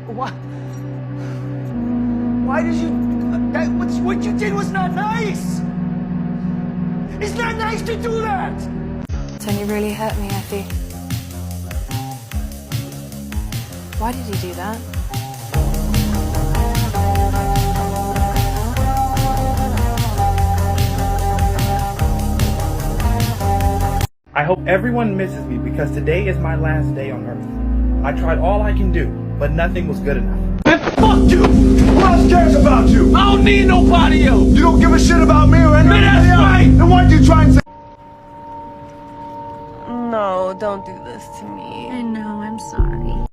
Why? Why did you... what you did was not nice! It's not nice to do that! Tony really hurt me, Effie. Why did he do that? I hope everyone misses me because today is my last day on Earth. I tried all I can do, but nothing was good enough. Man, fuck you! Who else cares about you? I don't need nobody else! You don't give a shit about me or anybody else? That's right! Then why'd you try and say... No, don't do this to me. I know, I'm sorry.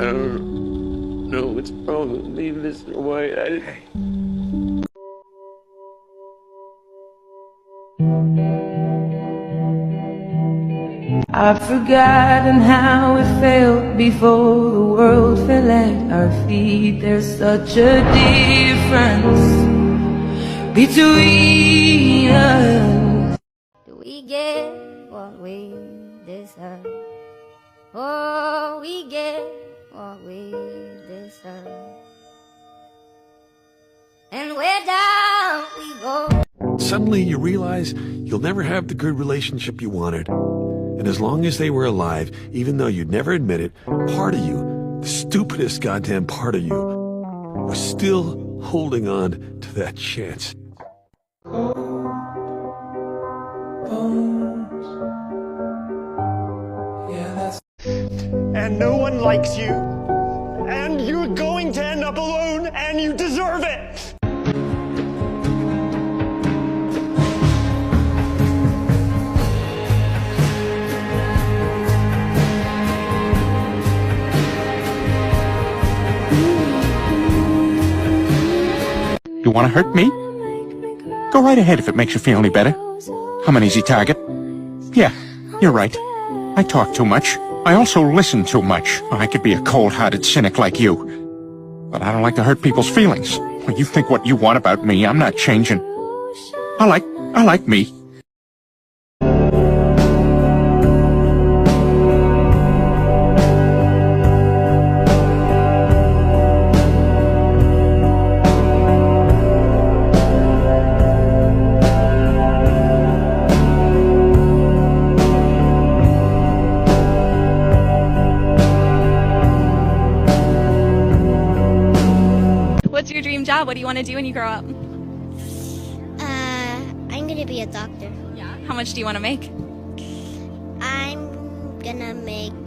I don't know what's wrong with me, Mr. White. I've forgotten how it felt before the world fell at our feet. There's such a difference between us. Do we get what we deserve? Oh, we get what we deserve. And where down we go. Suddenly you realize you'll never have the good relationship you wanted. And as long as they were alive, even though you'd never admit it, part of you, the stupidest goddamn part of you, was still holding on to that chance. And no one likes you. And you're going to end up alone, and you deserve it! You want to hurt me? Go right ahead if it makes you feel any better. I'm an easy target. Yeah, you're right. I talk too much. I also listen too much. I could be a cold-hearted cynic like you. But I don't like to hurt people's feelings. When you think what you want about me, I'm not changing. I like me. What's your dream job? What do you want to do when you grow up? I'm gonna be a doctor. Yeah. How much do you want to make? I'm gonna make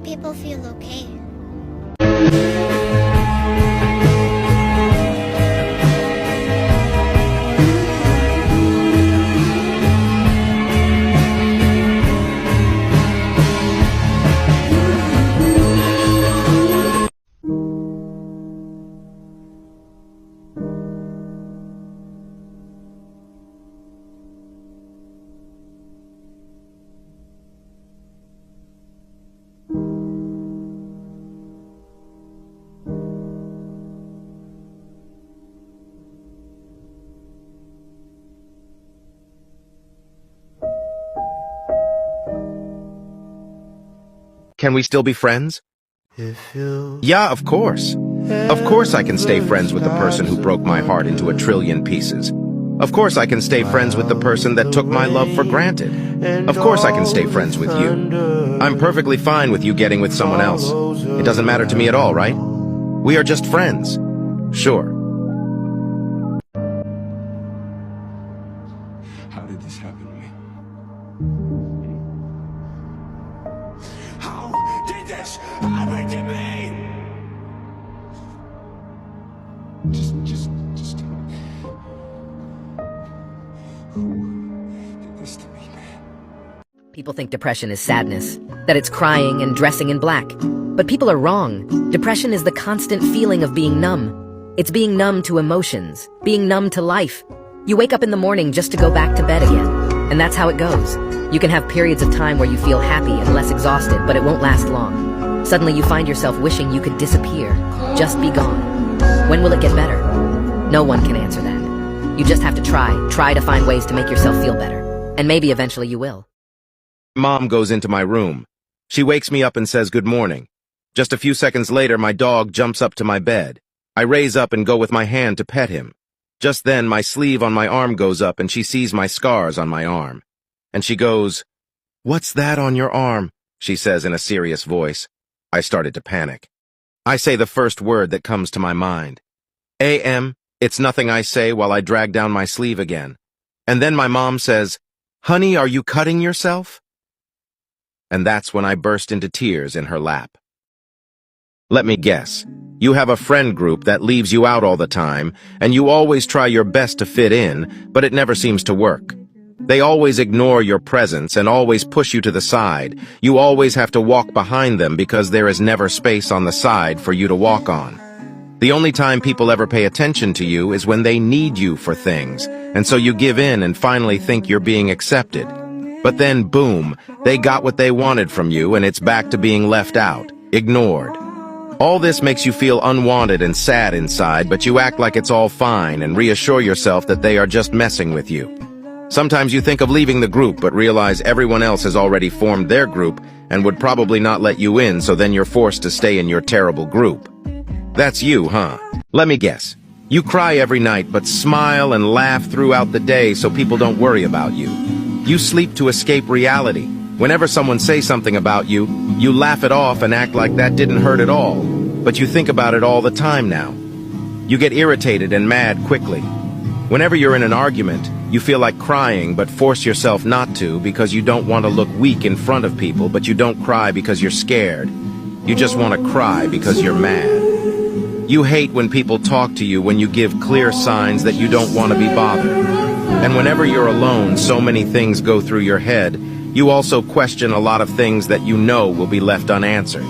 people feel okay. Can we still be friends? Yeah, of course. Of course I can stay friends with the person who broke my heart into a trillion pieces. Of course I can stay friends with the person that took my love for granted. Of course I can stay friends with you. I'm perfectly fine with you getting with someone else. It doesn't matter to me at all, right? We are just friends. Sure. How did this happen to me? How did this happen to me? Just tell me. Who did this to me, man? People think depression is sadness, that it's crying and dressing in black. But people are wrong. Depression is the constant feeling of being numb. It's being numb to emotions, being numb to life. You wake up in the morning just to go back to bed again. And that's how it goes. You can have periods of time where you feel happy and less exhausted, but it won't last long. Suddenly you find yourself wishing you could disappear, just be gone. When will it get better? No one can answer that. You just have to try to find ways to make yourself feel better. And maybe eventually you will. Mom goes into my room. She wakes me up and says good morning. Just a few seconds later, my dog jumps up to my bed. I raise up and go with my hand to pet him. Just then, my sleeve on my arm goes up and she sees my scars on my arm. And she goes, "What's that on your arm?" she says in a serious voice. I started to panic. I say the first word that comes to my mind. A.M., it's nothing, I say while I drag down my sleeve again. And then my mom says, "Honey, are you cutting yourself?" And that's when I burst into tears in her lap. Let me guess. You have a friend group that leaves you out all the time, and you always try your best to fit in, but it never seems to work. They always ignore your presence and always push you to the side. You always have to walk behind them because there is never space on the side for you to walk on. The only time people ever pay attention to you is when they need you for things, and so you give in and finally think you're being accepted. But then, boom, they got what they wanted from you and it's back to being left out, ignored. All this makes you feel unwanted and sad inside, but you act like it's all fine and reassure yourself that they are just messing with you. Sometimes you think of leaving the group, but realize everyone else has already formed their group and would probably not let you in, so then you're forced to stay in your terrible group. That's you, huh? Let me guess. You cry every night, but smile and laugh throughout the day so people don't worry about you. You sleep to escape reality. Whenever someone says something about you, you laugh it off and act like that didn't hurt at all. But you think about it all the time now. You get irritated and mad quickly. Whenever you're in an argument, you feel like crying but force yourself not to because you don't want to look weak in front of people, but you don't cry because you're scared. You just want to cry because you're mad. You hate when people talk to you when you give clear signs that you don't want to be bothered. And whenever you're alone, so many things go through your head. You also question a lot of things that you know will be left unanswered.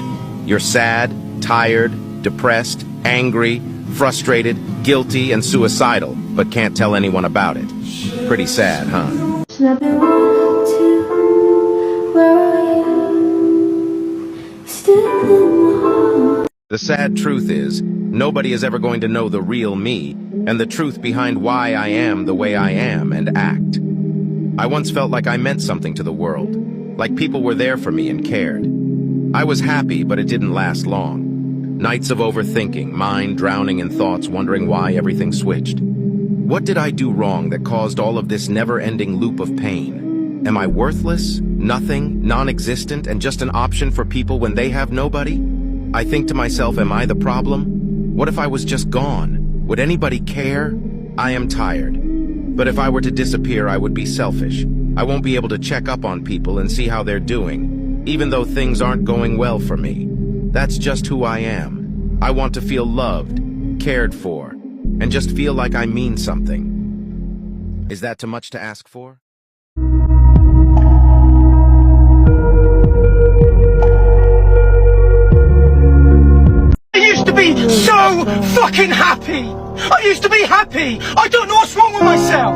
You're sad, tired, depressed, angry, frustrated, guilty, and suicidal, but can't tell anyone about it. Pretty sad, huh? The sad truth is, nobody is ever going to know the real me, and the truth behind why I am the way I am and act. I once felt like I meant something to the world, like people were there for me and cared. I was happy, but it didn't last long. Nights of overthinking, mind drowning in thoughts, wondering why everything switched. What did I do wrong that caused all of this never-ending loop of pain? Am I worthless, nothing, non-existent, and just an option for people when they have nobody? I think to myself, am I the problem? What if I was just gone? Would anybody care? I am tired. But if I were to disappear, I would be selfish. I won't be able to check up on people and see how they're doing, even though things aren't going well for me. That's just who I am. I want to feel loved, cared for, and just feel like I mean something. Is that too much to ask for? I used to be so fucking happy! I used to be happy! I don't know what's wrong with myself!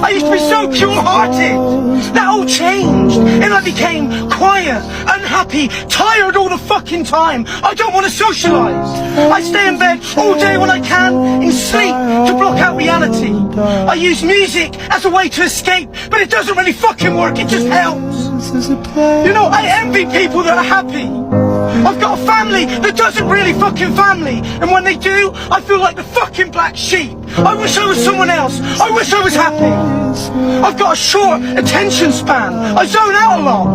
I used to be so pure-hearted! That all changed, and I became quiet, unhappy, tired all the fucking time! I don't want to socialise! I stay in bed all day when I can, in sleep, to block out reality! I use music as a way to escape, but it doesn't really fucking work, it just helps! You know, I envy people that are happy! I've got a family that doesn't really fucking family, and when they do, I feel like the fucking black sheep. I wish I was someone else. I wish I was happy. I've got a short attention span. I zone out a lot.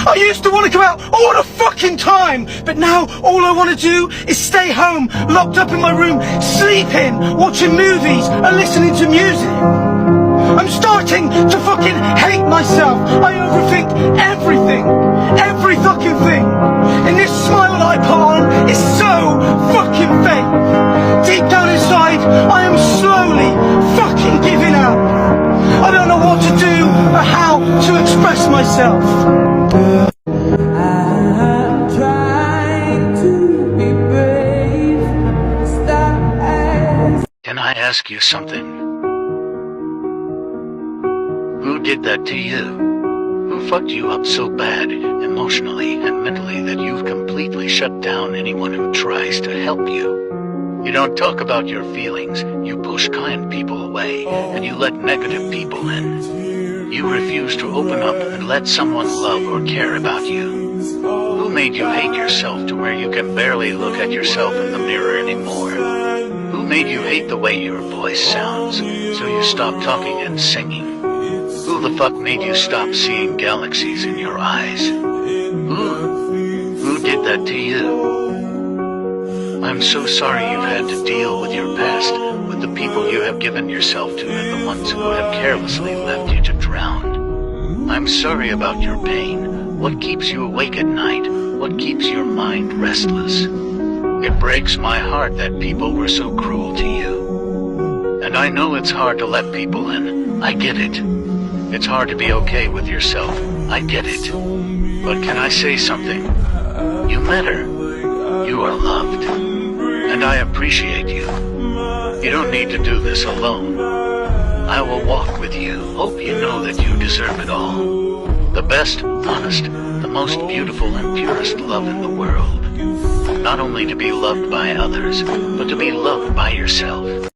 I used to want to go out all the fucking time, but now all I want to do is stay home, locked up in my room, sleeping, watching movies and listening to music. I'm starting starting to fucking hate myself. I overthink everything. Every fucking thing. And this smile that I put on is so fucking fake. Deep down inside, I am slowly fucking giving up. I don't know what to do or how to express myself. I'm trying to be brave. Stop asking. Can I ask you something? Who did that to you? Who fucked you up so bad, emotionally and mentally, that you've completely shut down anyone who tries to help you? You don't talk about your feelings, you push kind people away, and you let negative people in. You refuse to open up and let someone love or care about you. Who made you hate yourself to where you can barely look at yourself in the mirror anymore? Who made you hate the way your voice sounds, so you stop talking and singing? Who the fuck made you stop seeing galaxies in your eyes? Who did that to you? I'm so sorry you've had to deal with your past, with the people you have given yourself to and the ones who have carelessly left you to drown. I'm sorry about your pain. What keeps you awake at night? What keeps your mind restless? It breaks my heart that people were so cruel to you. And I know it's hard to let people in. I get it. It's hard to be okay with yourself. I get it. But can I say something? You matter. You are loved. And I appreciate you. You don't need to do this alone. I will walk with you. Hope you know that you deserve it all. The best, honest, the most beautiful and purest love in the world. Not only to be loved by others, but to be loved by yourself.